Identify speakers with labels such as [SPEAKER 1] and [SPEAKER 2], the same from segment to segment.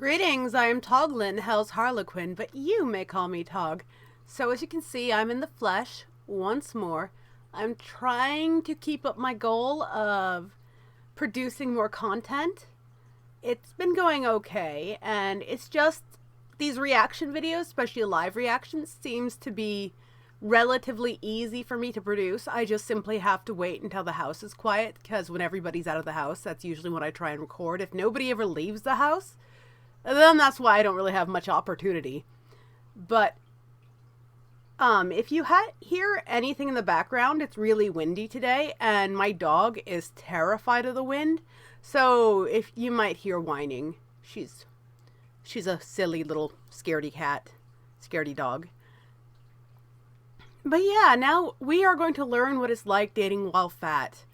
[SPEAKER 1] Greetings, I am Toglin, Hell's Harlequin, but you may call me Tog. So as you can see, I'm in the flesh once more. I'm trying to keep up my goal of producing more content. It's been going okay, and it's just these reaction videos, especially live reactions, seems to be relatively easy for me to produce. I just simply have to wait until the house is quiet, because when everybody's out of the house, that's usually when I try and record. If nobody ever leaves the house, then that's why I don't really have much opportunity. But if you hear anything in the background, it's really windy today, and my dog is terrified of the wind. So if you might hear whining, she's a silly little scaredy cat, scaredy dog. But yeah, now we are going to learn what it's like dating while fat.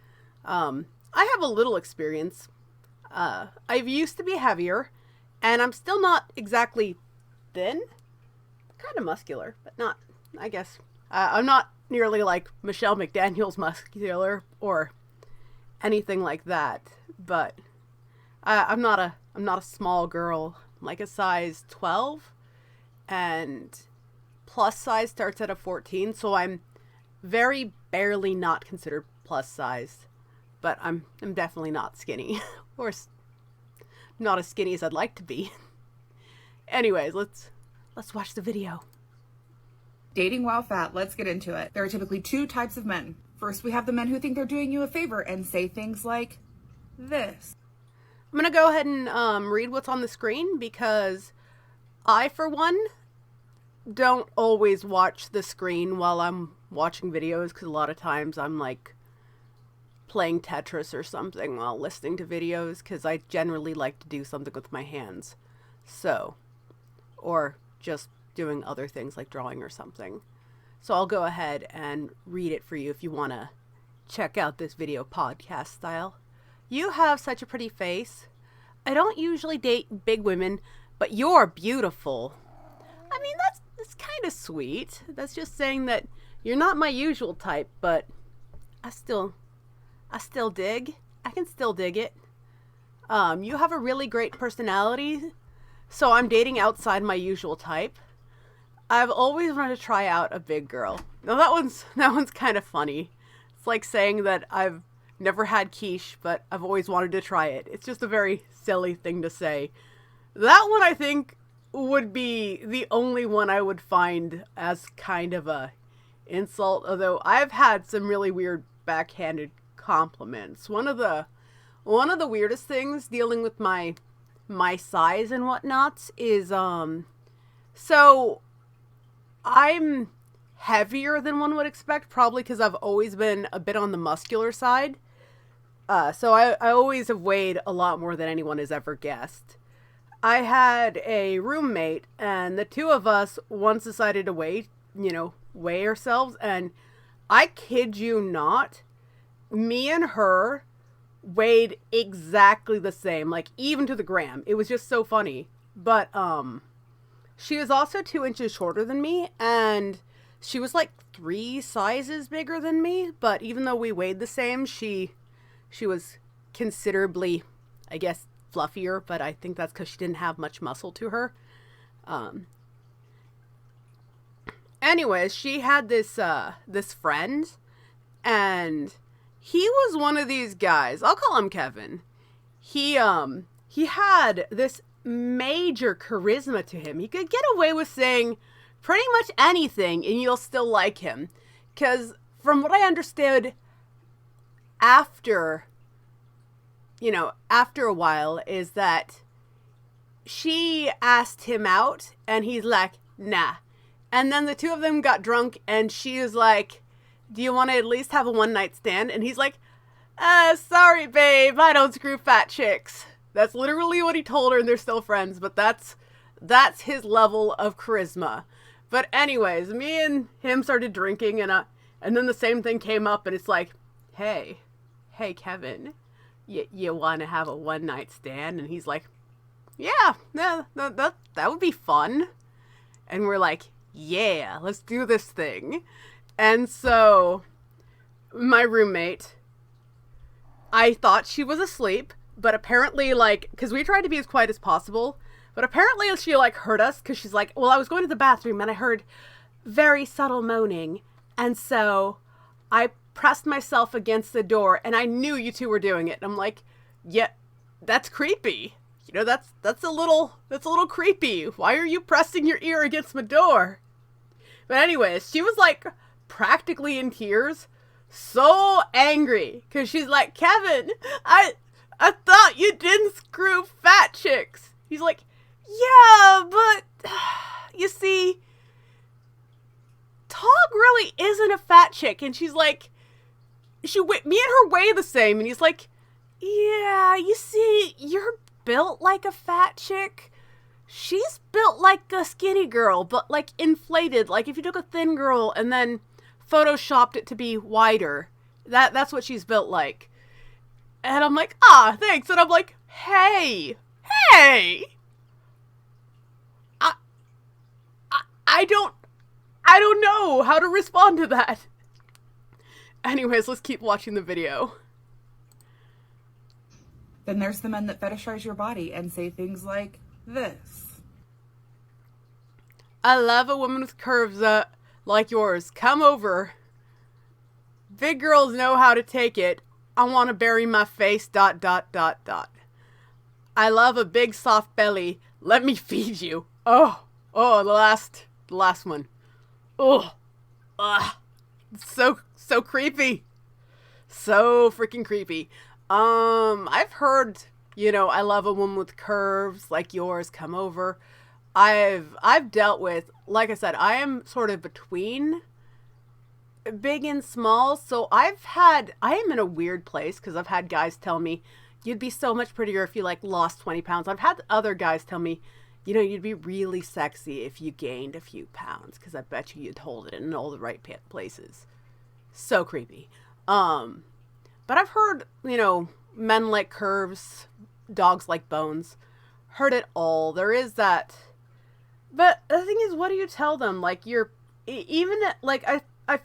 [SPEAKER 1] I have a little experience. I've used to be heavier, and I'm still not exactly thin. Kind of muscular, but not, I guess. I'm not nearly like Michelle McDaniel's muscular or anything like that. But I'm not a small girl. I'm like a size 12, and plus size starts at a 14. So I'm very barely not considered plus size, but I'm definitely not skinny or not as skinny as I'd like to be. Anyways, let's watch the video.
[SPEAKER 2] Dating while fat, let's get into it. There are typically two types of men. First, we have the men who think they're doing you a favor and say things like this.
[SPEAKER 1] I'm going to go ahead and read what's on the screen, because I, for one, don't always watch the screen while I'm watching videos, because a lot of times I'm like playing Tetris or something while listening to videos, because I generally like to do something with my hands. So, or just doing other things like drawing or something. So I'll go ahead and read it for you if you want to check out this video podcast style. You have such a pretty face. I don't usually date big women, but you're beautiful. I mean, that's kind of sweet. That's just saying that you're not my usual type, but I still dig. I can still dig it. You have a really great personality, so I'm dating outside my usual type. I've always wanted to try out a big girl. Now that one's kind of funny. It's like saying that I've never had quiche, but I've always wanted to try it. It's just a very silly thing to say. That one, I think, would be the only one I would find as kind of a insult, although I've had some really weird backhanded compliments. One of the weirdest things dealing with my size and whatnot is so I'm heavier than one would expect, probably because I've always been a bit on the muscular side. So I always have weighed a lot more than anyone has ever guessed. I had a roommate, and the two of us once decided to weigh ourselves, and I kid you not, me and her weighed exactly the same, like even to the gram. It was just so funny. But she was also 2 inches shorter than me, and she was like 3 sizes bigger than me. But even though we weighed the same, she was considerably, I guess, fluffier, but I think that's because she didn't have much muscle to her. Anyways, she had this friend, and he was one of these guys. I'll call him Kevin. He had this major charisma to him. He could get away with saying pretty much anything and you'll still like him. Because from what I understood, after a while, is that she asked him out and he's like, nah. And then the two of them got drunk and she was like, do you want to at least have a one night stand? And he's like, sorry babe, I don't screw fat chicks. That's literally what he told her, and they're still friends, but that's his level of charisma. But anyways, me and him started drinking, and then the same thing came up, and it's like, hey Kevin, you want to have a one night stand? And he's like, yeah, that would be fun. And we're like, yeah, let's do this thing. And so my roommate, I thought she was asleep, but apparently, like, because we tried to be as quiet as possible, But apparently she like heard us because she's like, well, I was going to the bathroom and I heard very subtle moaning. And so I pressed myself against the door and I knew you two were doing it. And I'm like, yeah, that's creepy. You know, that's a little creepy. Why are you pressing your ear against my door? But anyways, she was like practically in tears, so angry, because she's like, Kevin, I thought you didn't screw fat chicks. He's like, yeah, but you see, Tog really isn't a fat chick. And she's like, me and her weigh the same. And he's like, yeah, you see, you're built like a fat chick. She's built like a skinny girl, but like inflated. Like if you took a thin girl and then photoshopped it to be wider, that's what she's built like. And I'm like, thanks. And I'm like, hey, I don't know how to respond to that. Anyways, let's keep watching the video.
[SPEAKER 2] Then there's the men that fetishize your body and say things like this.
[SPEAKER 1] I love a woman with curves like yours. Come over. Big girls know how to take it. I want to bury my face, ... I love a big soft belly. Let me feed you. Oh, the last one. Oh, so creepy. So freaking creepy. I've heard, I love a woman with curves like yours. Come over. I've dealt with, like I said, I am sort of between big and small. So I am in a weird place because I've had guys tell me, you'd be so much prettier if you like lost 20 pounds. I've had other guys tell me, you'd be really sexy if you gained a few pounds because I bet you'd hold it in all the right places. So creepy. But I've heard, men like curves, dogs like bones. Heard it all. There is that. But the thing is, what do you tell them? Like, I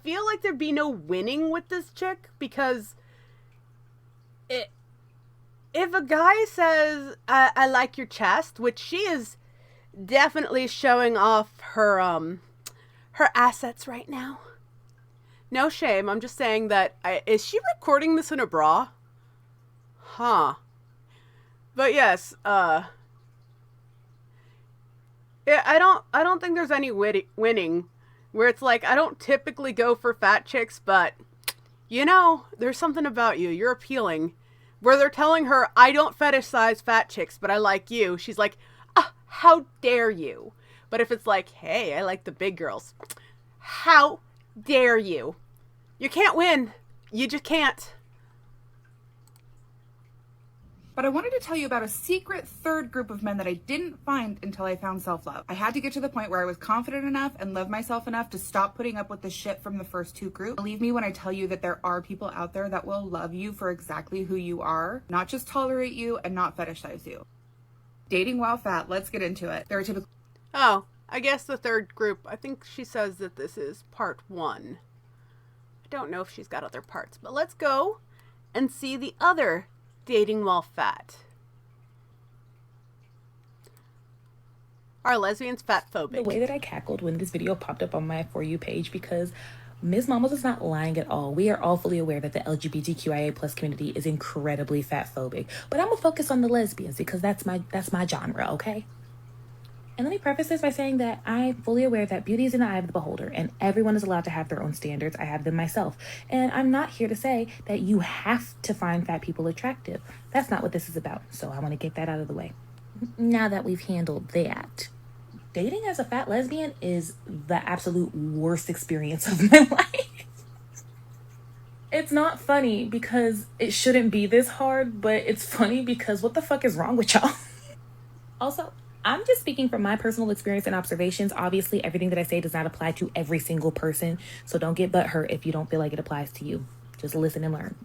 [SPEAKER 1] feel like there'd be no winning with this chick because if a guy says, I like your chest, which she is definitely showing off her assets right now. No shame. I'm just saying that, is she recording this in a bra? Huh. But yes, yeah, I don't think there's any winning where it's like, I don't typically go for fat chicks, but there's something about you. You're appealing. Where they're telling her, I don't fetishize fat chicks, but I like you. She's like, how dare you? But if it's like, hey, I like the big girls. How dare you? You can't win. You just can't.
[SPEAKER 2] But I wanted to tell you about a secret third group of men that I didn't find until I found self-love. I had to get to the point where I was confident enough and loved myself enough to stop putting up with the shit from the first two groups. Believe me when I tell you that there are people out there that will love you for exactly who you are, not just tolerate you and not fetishize you. Dating while fat, let's get into it. There are typically...
[SPEAKER 1] Oh, I guess the third group, I think she says that this is part 1. I don't know if she's got other parts, but let's go and see the other dating while fat. Are lesbians fat phobic?
[SPEAKER 3] The way that I cackled when this video popped up on my For You page, because Ms. Mamos is not lying at all. We are all fully aware that the LGBTQIA plus community is incredibly fat phobic. But I'm gonna focus on the lesbians because that's my genre, okay? And let me preface this by saying that I'm fully aware that beauty is in the eye of the beholder and everyone is allowed to have their own standards. I have them myself. And I'm not here to say that you have to find fat people attractive. That's not what this is about. So I want to get that out of the way. Now that we've handled that, dating as a fat lesbian is the absolute worst experience of my life. It's not funny because it shouldn't be this hard, but it's funny because what the fuck is wrong with y'all? Also, I'm just speaking from my personal experience and observations. Obviously, everything that I say does not apply to every single person, so don't get butthurt if you don't feel like it applies to you. Just listen and learn.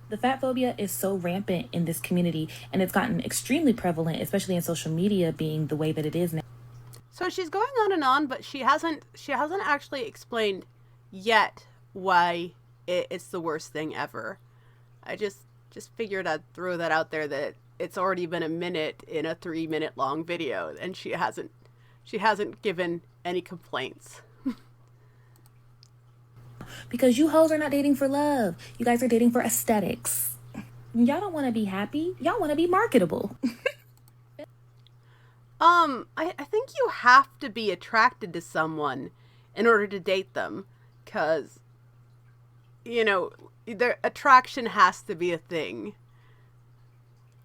[SPEAKER 3] The fat phobia is so rampant in this community, and it's gotten extremely prevalent, especially in social media being the way that it is now.
[SPEAKER 1] So she's going on and on, but she hasn't actually explained yet why it's the worst thing ever. I just figured I'd throw that out there that it's already been a minute in a 3-minute long video, and she hasn't given any complaints.
[SPEAKER 3] Because you hoes are not dating for love. You guys are dating for aesthetics. Y'all don't want to be happy. Y'all want to be marketable.
[SPEAKER 1] I think you have to be attracted to someone in order to date them, because, you know, their attraction has to be a thing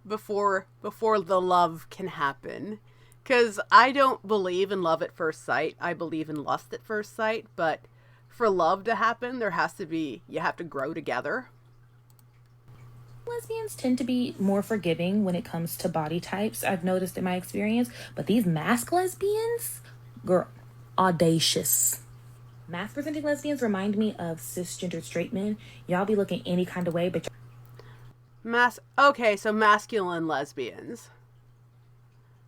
[SPEAKER 1] before the love can happen. Because I don't believe in love at first sight. I believe in lust at first sight, but for love to happen, you have to grow together.
[SPEAKER 3] Lesbians tend to be more forgiving when it comes to body types, I've noticed in my experience. But these mask lesbians, girl, audacious. Mask presenting lesbians remind me of cisgendered straight men. Y'all be looking any kind of way, but
[SPEAKER 1] Okay, so masculine lesbians.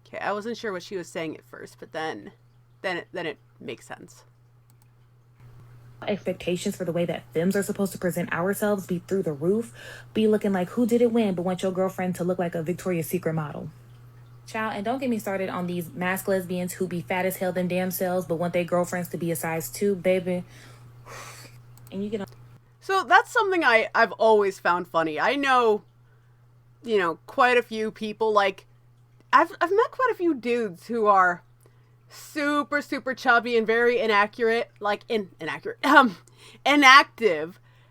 [SPEAKER 1] Okay, I wasn't sure what she was saying at first, but then it makes sense.
[SPEAKER 3] Expectations for the way that femmes are supposed to present ourselves be through the roof. Be looking like who did it win, but want your girlfriend to look like a Victoria's Secret model. Child, and don't get me started on these mask lesbians who be fat as hell them damn selves, but want their girlfriends to be a size 2, baby. And you get on.
[SPEAKER 1] So that's something I've always found funny. I know, quite a few people, like, I've met quite a few dudes who are super, super chubby and very inactive,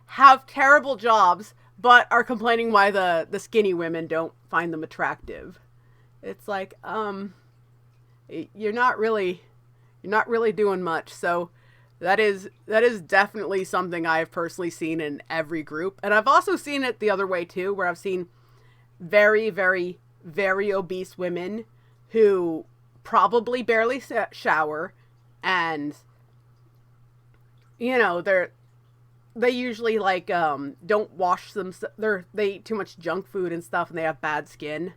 [SPEAKER 1] have terrible jobs, but are complaining why the skinny women don't find them attractive. It's like, you're not really doing much. So that is definitely something I've personally seen in every group. And I've also seen it the other way too, where I've seen very, very, very obese women who probably barely shower, and they usually don't wash them. They eat too much junk food and stuff, and they have bad skin.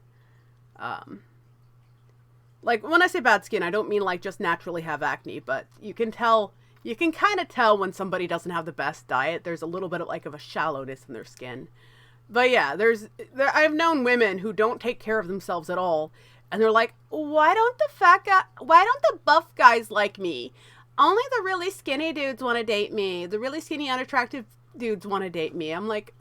[SPEAKER 1] Like, when I say bad skin, I don't mean like just naturally have acne, but you can kind of tell when somebody doesn't have the best diet. There's a little bit of a shallowness in their skin. But yeah, I've known women who don't take care of themselves at all, and they're like, why don't the buff guys like me? Only the really skinny dudes want to date me. The really skinny, unattractive dudes want to date me. I'm like,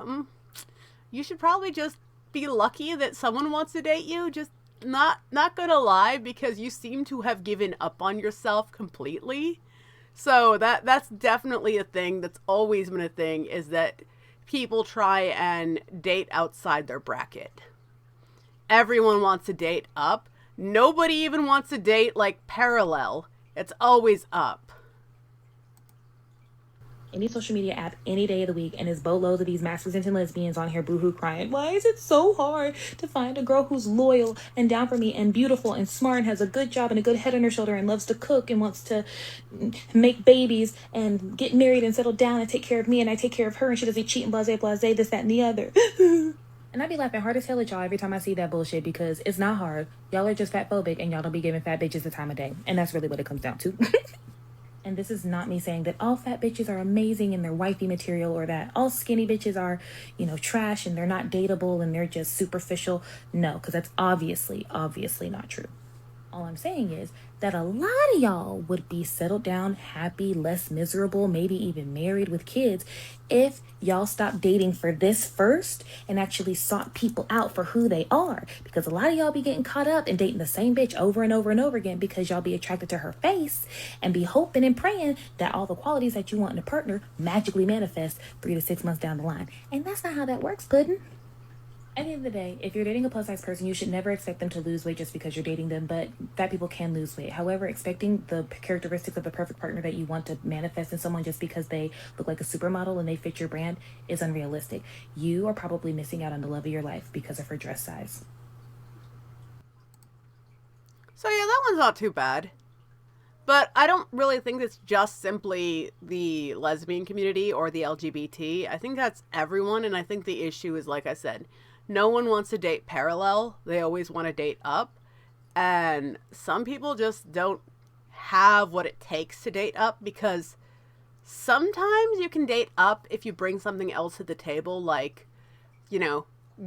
[SPEAKER 1] you should probably just be lucky that someone wants to date you. Just not gonna lie, because you seem to have given up on yourself completely. So that's definitely a thing that's always been a thing, is that people try and date outside their bracket. Everyone wants to date up. Nobody even wants to date parallel. It's always up.
[SPEAKER 3] Any social media app any day of the week, and there's boatloads of these mask presenting lesbians on here boohoo crying. Why is it so hard to find a girl who's loyal and down for me and beautiful and smart and has a good job and a good head on her shoulder and loves to cook and wants to make babies and get married and settle down and take care of me and I take care of her and she doesn't cheat and blase, this, that, and the other. And I be laughing hard as hell at y'all every time I see that bullshit, because it's not hard. Y'all are just fat phobic and y'all don't be giving fat bitches the time of day. And that's really what it comes down to. And this is not me saying that all fat bitches are amazing and they're wifey material, or that all skinny bitches are, trash and they're not dateable and they're just superficial. No, because that's obviously not true. All I'm saying is that a lot of y'all would be settled down, happy, less miserable, maybe even married with kids, if y'all stopped dating for this first and actually sought people out for who they are. Because a lot of y'all be getting caught up in dating the same bitch over and over and over again because y'all be attracted to her face and be hoping and praying that all the qualities that you want in a partner magically manifest 3 to 6 months down the line. And that's not how that works, puddin'. At the end of the day, if you're dating a plus-size person, you should never expect them to lose weight just because you're dating them, but fat people can lose weight. However, expecting the characteristics of the perfect partner that you want to manifest in someone just because they look like a supermodel and they fit your brand is unrealistic. You are probably missing out on the love of your life because of her dress size.
[SPEAKER 1] So yeah, that one's not too bad. But I don't really think it's just simply the lesbian community or the LGBT. I think that's everyone, and I think the issue is, like I said, no one wants to date parallel. They always want to date up. And some people just don't have what it takes to date up, because sometimes you can date up if you bring something else to the table, like,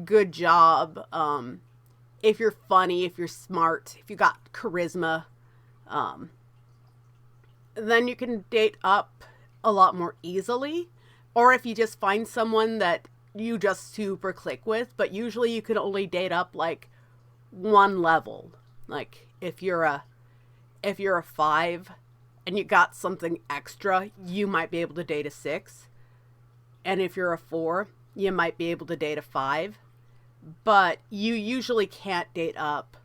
[SPEAKER 1] good job, if you're funny, if you're smart, if you got charisma, then you can date up a lot more easily. Or if you just find someone that you just super click with, but usually you can only date up like one level. Like if you're a 5 and you got something extra, you might be able to date a 6. And if you're a 4, you might be able to date a 5. But you usually can't date up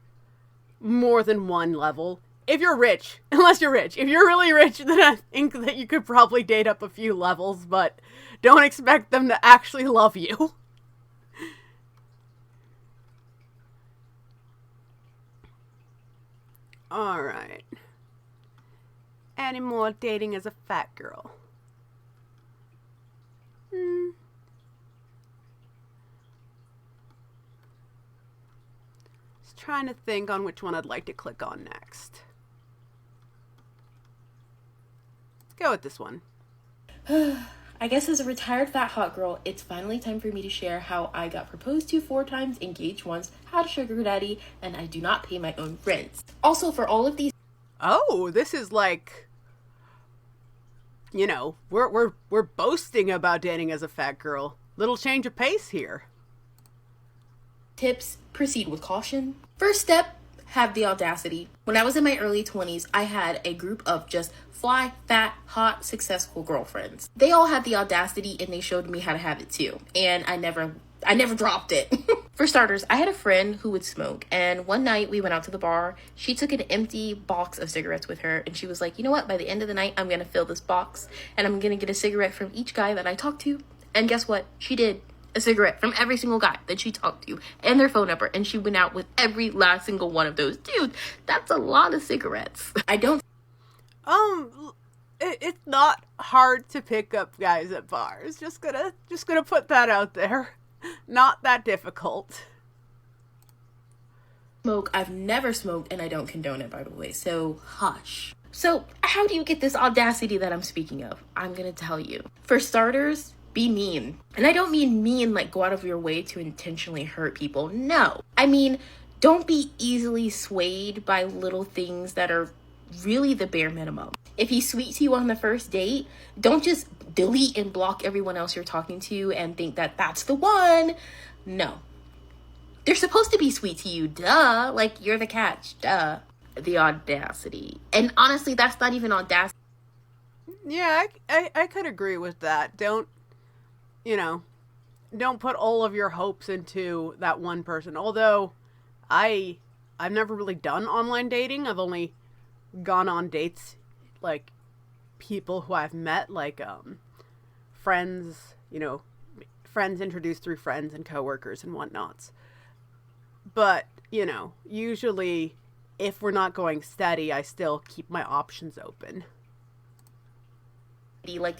[SPEAKER 1] more than one level. If you're rich, unless you're rich. If you're really rich, then I think that you could probably date up a few levels, but don't expect them to actually love you. Alright. Any more dating as a fat girl? Just trying to think on which one I'd like to click on next. Let's go with this one.
[SPEAKER 3] I guess as a retired fat hot girl, it's finally time for me to share how I got proposed to 4 times, engaged once, had a sugar daddy, and I do not pay my own rent. Also, for all of these
[SPEAKER 1] this is like, we're boasting about dating as a fat girl. Little change of pace here.
[SPEAKER 3] tips, proceed with caution. First step, have the audacity. When I was in my early 20s, I had a group of just fly, fat, hot, successful girlfriends. They all had the audacity and they showed me how to have it too. And I never dropped it. For starters, I had a friend who would smoke, and one night we went out to the bar. She took an empty box of cigarettes with her, and she was like, you know what, by the end of the night, I'm gonna fill this box, and I'm gonna get a cigarette from each guy that I talk to. And guess what? She did. A cigarette from every single guy that she talked to, and their phone number, and she went out with every last single one of those. Dude, that's a lot of cigarettes. I don't
[SPEAKER 1] it's not hard to pick up guys at bars. Just gonna put that out there. Not that difficult.
[SPEAKER 3] smoke. I've never smoked, and I don't condone it, by the way, so hush. So how do you get this audacity that I'm speaking of? I'm gonna tell you. For starters, be mean. And I don't mean mean like go out of your way to intentionally hurt people. No. I mean, don't be easily swayed by little things that are really the bare minimum. If he's sweet to you on the first date, don't just delete and block everyone else you're talking to and think that that's the one. No. They're supposed to be sweet to you, duh. Like, you're the catch, duh. The audacity. And honestly, that's not even audacity.
[SPEAKER 1] Yeah, I could agree with that. Don't put all of your hopes into that one person. Although I've never really done online dating. I've only gone on dates like people who I've met, like friends, friends introduced through friends and coworkers and whatnots. But, usually if we're not going steady, I still keep my options open.
[SPEAKER 3] Like,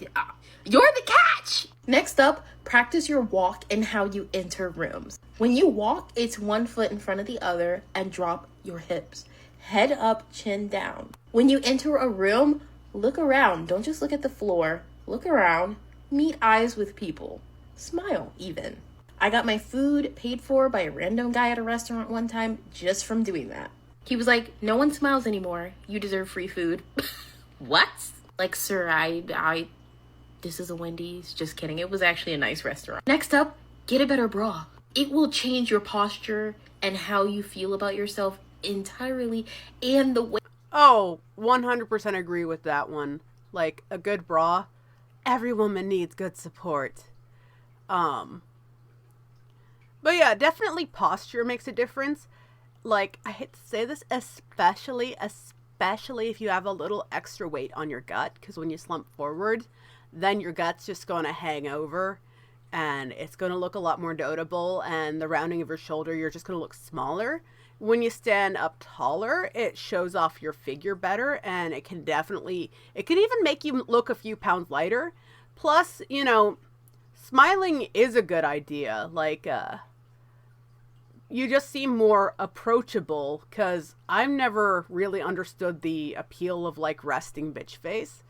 [SPEAKER 3] you're the catch. Next up, practice your walk and how you enter rooms. When you walk, it's one foot in front of the other and drop your hips. Head up, chin down. When you enter a room, look around. Don't just look at the floor. Look around. Meet eyes with people. Smile, even. I got my food paid for by a random guy at a restaurant one time just from doing that. He was like, no one smiles anymore. You deserve free food. What? Like, sir, this is a Wendy's. Just kidding. It was actually a nice restaurant. Next up, get a better bra. It will change your posture and how you feel about yourself entirely, and the way.
[SPEAKER 1] Oh, 100% agree with that one. Like, a good bra. Every woman needs good support. But yeah, definitely posture makes a difference. Like, I hate to say this, especially if you have a little extra weight on your gut, because when you slump forward, then your gut's just going to hang over, and it's going to look a lot more notable, and the rounding of your shoulder, you're just going to look smaller. When you stand up taller, it shows off your figure better, and it can even make you look a few pounds lighter. Plus, smiling is a good idea. Like, you just seem more approachable, because I've never really understood the appeal of, like, resting bitch face.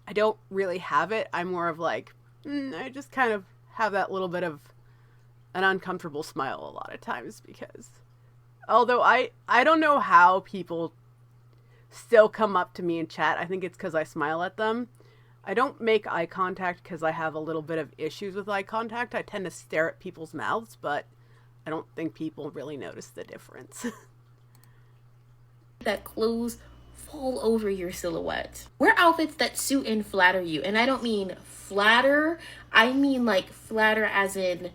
[SPEAKER 1] I don't really have it. I'm more of like, I just kind of have that little bit of an uncomfortable smile a lot of times, because Although I don't know how people still come up to me in chat. I think it's because I smile at them. I don't make eye contact because I have a little bit of issues with eye contact. I tend to stare at people's mouths, but I don't think people really notice the difference.
[SPEAKER 3] That clothes fall over your silhouette. Wear outfits that suit and flatter you. And I don't mean flatter, I mean like flatter as in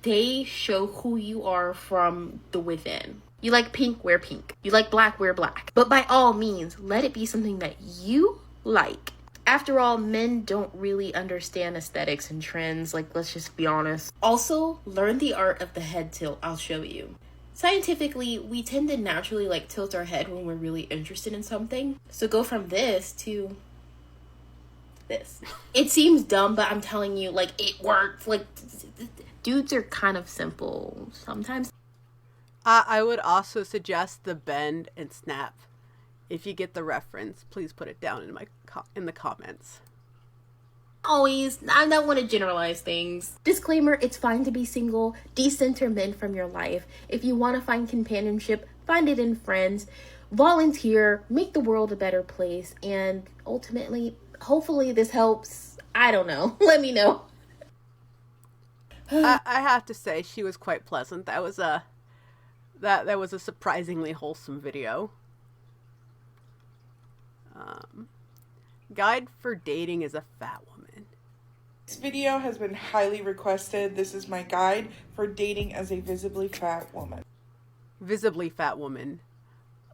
[SPEAKER 3] they show who you are from the within. You like pink, wear pink. You like black, wear black. But by all means, let it be something that you like. After all, men don't really understand aesthetics and trends, like, let's just be honest. Also, learn the art of the head tilt. I'll show you. Scientifically, we tend to naturally like tilt our head when we're really interested in something. So go from this to this. It seems dumb, but I'm telling you, like, it works. Like, dudes are kind of simple sometimes.
[SPEAKER 1] I would also suggest the bend and snap. If you get the reference, please put it down in the comments.
[SPEAKER 3] Always, I don't want to generalize things. Disclaimer, it's fine to be single. Decenter men from your life. If you want to find companionship, find it in friends. Volunteer, make the world a better place. And ultimately, hopefully this helps. I don't know. Let me know.
[SPEAKER 1] I have to say, she was quite pleasant. That was a surprisingly wholesome video. Guide for dating as a fat woman.
[SPEAKER 4] This video has been highly requested. This is my guide for dating as a visibly fat woman.
[SPEAKER 1] Visibly fat woman.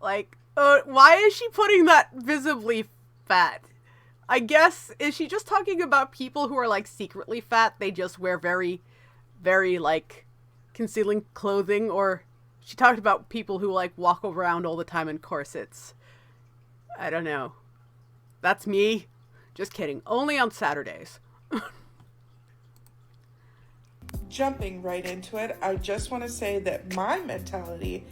[SPEAKER 1] Like, why is she putting that visibly fat? I guess, is she just talking about people who are like secretly fat? They just wear very, very like concealing clothing, or she talked about people who like walk around all the time in corsets. I don't know. That's me. Just kidding. Only on Saturdays.
[SPEAKER 4] Jumping right into it, I just want to say that my mentality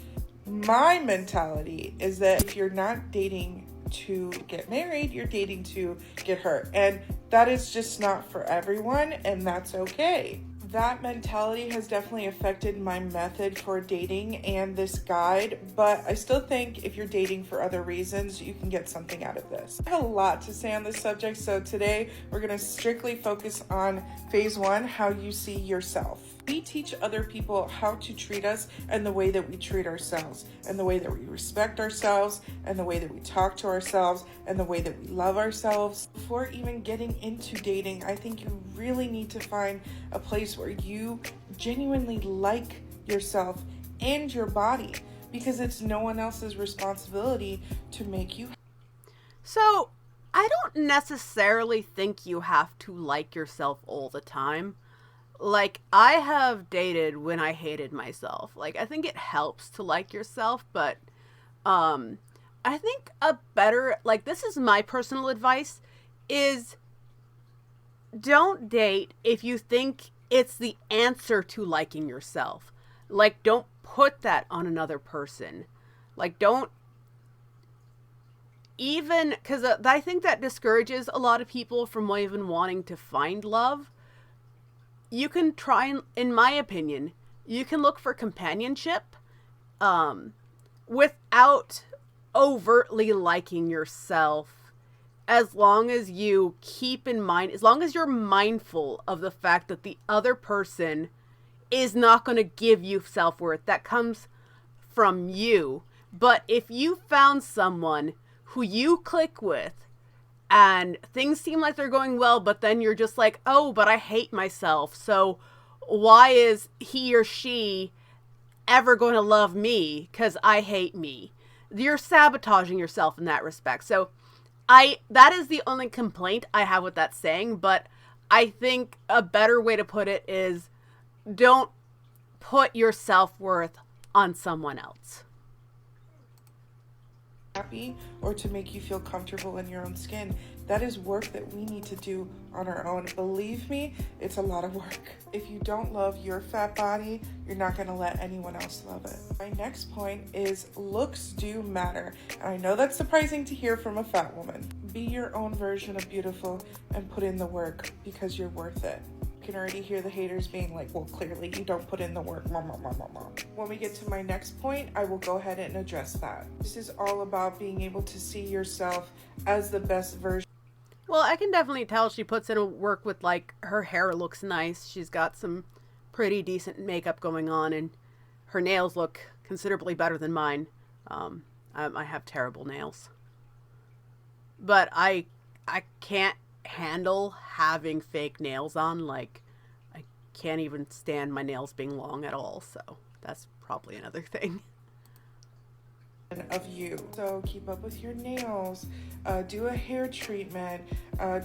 [SPEAKER 4] is that if you're not dating to get married, you're dating to get hurt. And that is just not for everyone, and that's okay. That mentality has definitely affected my method for dating and this guide, but I still think if you're dating for other reasons, you can get something out of this. I have a lot to say on this subject, so today we're going to strictly focus on phase 1, how you see yourself. We teach other people how to treat us and the way that we treat ourselves, and the way that we respect ourselves, and the way that we talk to ourselves, and the way that we love ourselves. Before even getting into dating, I think you really need to find a place where you genuinely like yourself and your body, because it's no one else's responsibility to make you.
[SPEAKER 1] So, I don't necessarily think you have to like yourself all the time. Like, I have dated when I hated myself. Like, I think it helps to like yourself, but I think a better, like, this is my personal advice, is don't date if you think it's the answer to liking yourself. Like, don't put that on another person. Like, don't even, because I think that discourages a lot of people from even wanting to find love. You can try, in my opinion, you can look for companionship without overtly liking yourself, as long as you keep in mind, as long as you're mindful of the fact that the other person is not going to give you self-worth. That comes from you. But if you found someone who you click with, and things seem like they're going well, but then you're just like, oh, but I hate myself. So why is he or she ever going to love me? Because I hate me. You're sabotaging yourself in that respect. So that is the only complaint I have with that saying. But I think a better way to put it is don't put your self-worth on someone else.
[SPEAKER 4] Happy or to make you feel comfortable in your own skin. That is work that we need to do on our own. Believe me, it's a lot of work. If you don't love your fat body, you're not going to let anyone else love it. My next point is looks do matter. And I know that's surprising to hear from a fat woman. Be your own version of beautiful and put in the work, because you're worth it. can already hear the haters being like, well, clearly you don't put in the work. When we get to my next point, I will go ahead and address that. This is all about being able to see yourself as the best version.
[SPEAKER 1] Well, I can definitely tell she puts in work with, like, her hair looks nice. She's got some pretty decent makeup going on, and her nails look considerably better than mine. I have terrible nails. But I can't handle having fake nails on. Like, I can't even stand my nails being long at all, so that's probably another thing.
[SPEAKER 4] Of you. So keep up with your nails, do a hair treatment,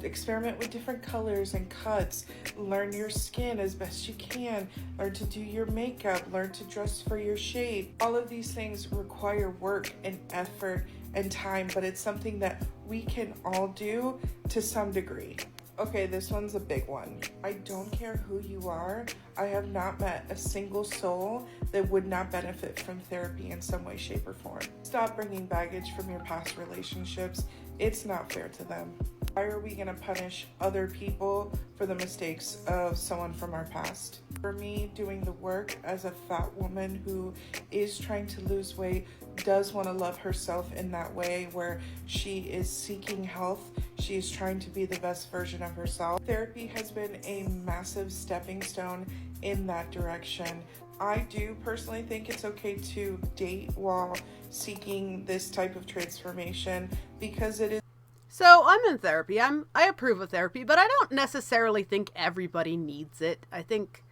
[SPEAKER 4] experiment with different colors and cuts, learn your skin as best you can, learn to do your makeup, learn to dress for your shape. All of these things require work and effort and time, but it's something that we can all do to some degree. Okay, this one's a big one. I don't care who you are. I have not met a single soul that would not benefit from therapy in some way, shape, or form. Stop bringing baggage from your past relationships. It's not fair to them. Why are we going to punish other people for the mistakes of someone from our past? For me, doing the work as a fat woman who is trying to lose weight, does want to love herself in that way where she is seeking health, she is trying to be the best version of herself. Therapy has been a massive stepping stone in that direction. I do personally think it's okay to date while seeking this type of transformation because it is.
[SPEAKER 1] So I'm in therapy. I approve of therapy, but I don't necessarily think everybody needs it. I think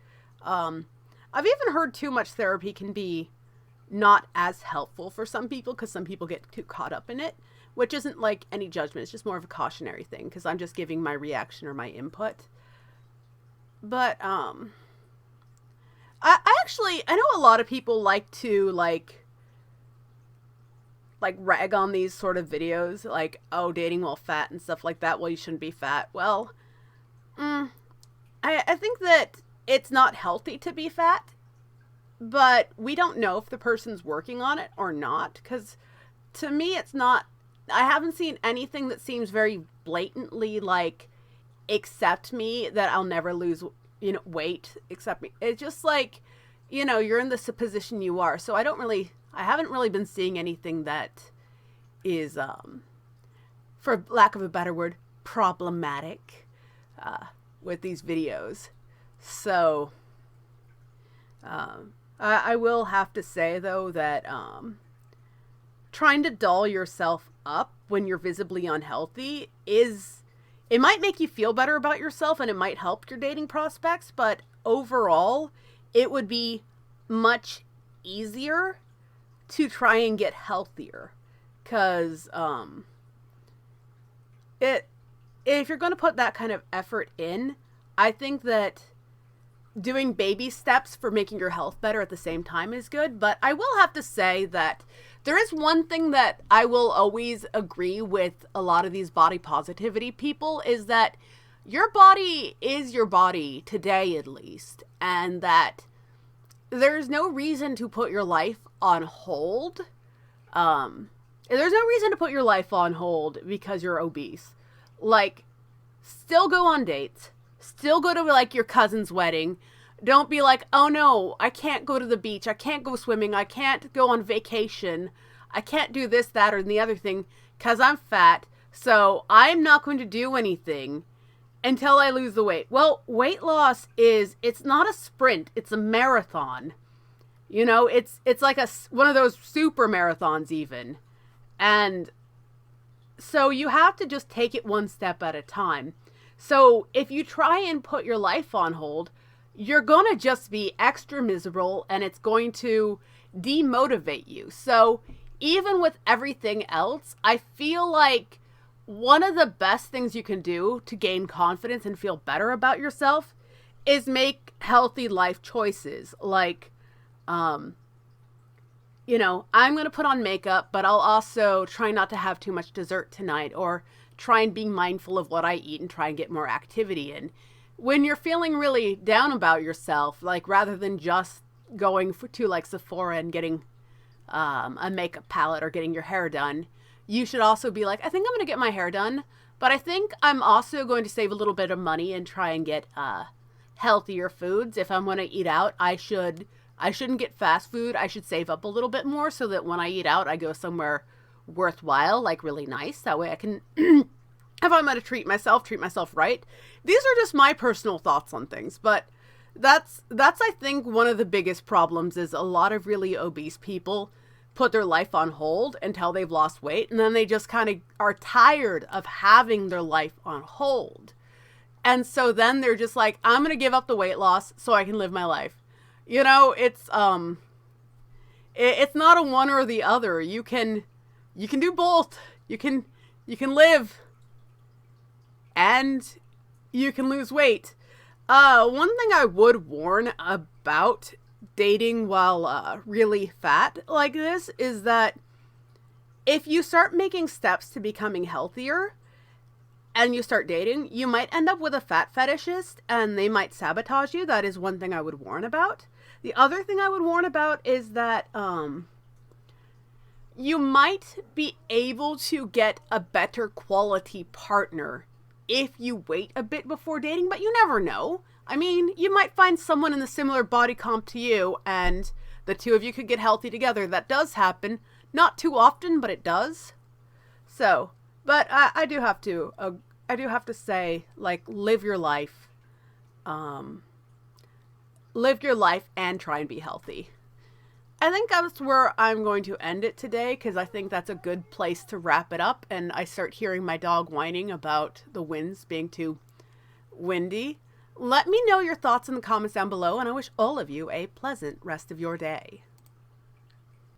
[SPEAKER 1] I've even heard too much therapy can be not as helpful for some people because some people get too caught up in it, which isn't like any judgment. It's just more of a cautionary thing because I'm just giving my reaction or my input. But I know a lot of people like to like rag on these sort of videos, like, oh, dating while fat and stuff like that. Well, you shouldn't be fat. Well, I think that it's not healthy to be fat, but we don't know if the person's working on it or not, because to me, it's not, I haven't seen anything that seems very blatantly like, accept me, that I'll never lose, weight, accept me. It's just like, you're in the position you are. So I haven't really been seeing anything that is, for lack of a better word, problematic with these videos. So I will have to say, though, that trying to doll yourself up when you're visibly unhealthy it might make you feel better about yourself and it might help your dating prospects, but overall, it would be much easier to try and get healthier, because if you're going to put that kind of effort in, I think that doing baby steps for making your health better at the same time is good. But I will have to say that there is one thing that I will always agree with a lot of these body positivity people, is that your body is your body today, at least, and that there's no reason to put your life on hold. There's no reason to put your life on hold because you're obese. Like, still go on dates. Still go to, like, your cousin's wedding. Don't be like, oh no, I can't go to the beach. I can't go swimming. I can't go on vacation. I can't do this, that, or the other thing because I'm fat. So I'm not going to do anything until I lose the weight. Well, weight loss it's not a sprint. It's a marathon. It's like one of those super marathons even. And so you have to just take it one step at a time. So if you try and put your life on hold, you're going to just be extra miserable and it's going to demotivate you. So even with everything else, I feel like one of the best things you can do to gain confidence and feel better about yourself is make healthy life choices. Like, I'm going to put on makeup, but I'll also try not to have too much dessert tonight, or try and be mindful of what I eat and try and get more activity in. When you're feeling really down about yourself, like, rather than just going to like Sephora and getting a makeup palette or getting your hair done, you should also be like, I think I'm going to get my hair done, but I think I'm also going to save a little bit of money and try and get healthier foods. If I'm going to eat out, I shouldn't get fast food. I should save up a little bit more so that when I eat out, I go somewhere worthwhile, like really nice. That way I can, if I'm going to treat myself right. These are just my personal thoughts on things, but that's I think one of the biggest problems is a lot of really obese people put their life on hold until they've lost weight, and then they just kind of are tired of having their life on hold. And so then they're just like, I'm going to give up the weight loss so I can live my life. You know, it's not a one or the other. You can do both. You can live and you can lose weight. One thing I would warn about dating while really fat like this is that if you start making steps to becoming healthier and you start dating, you might end up with a fat fetishist and they might sabotage you. That is one thing I would warn about. The other thing I would warn about is that you might be able to get a better quality partner if you wait a bit before dating, but you never know. I mean, you might find someone in the similar body comp to you and the two of you could get healthy together. That does happen. Not too often, but it does. So, but I do have to say, like, live your life. Live your life and try and be healthy. I think that's where I'm going to end it today because I think that's a good place to wrap it up. And I start hearing my dog whining about the winds being too windy. Let me know your thoughts in the comments down below, and I wish all of you a pleasant rest of your day.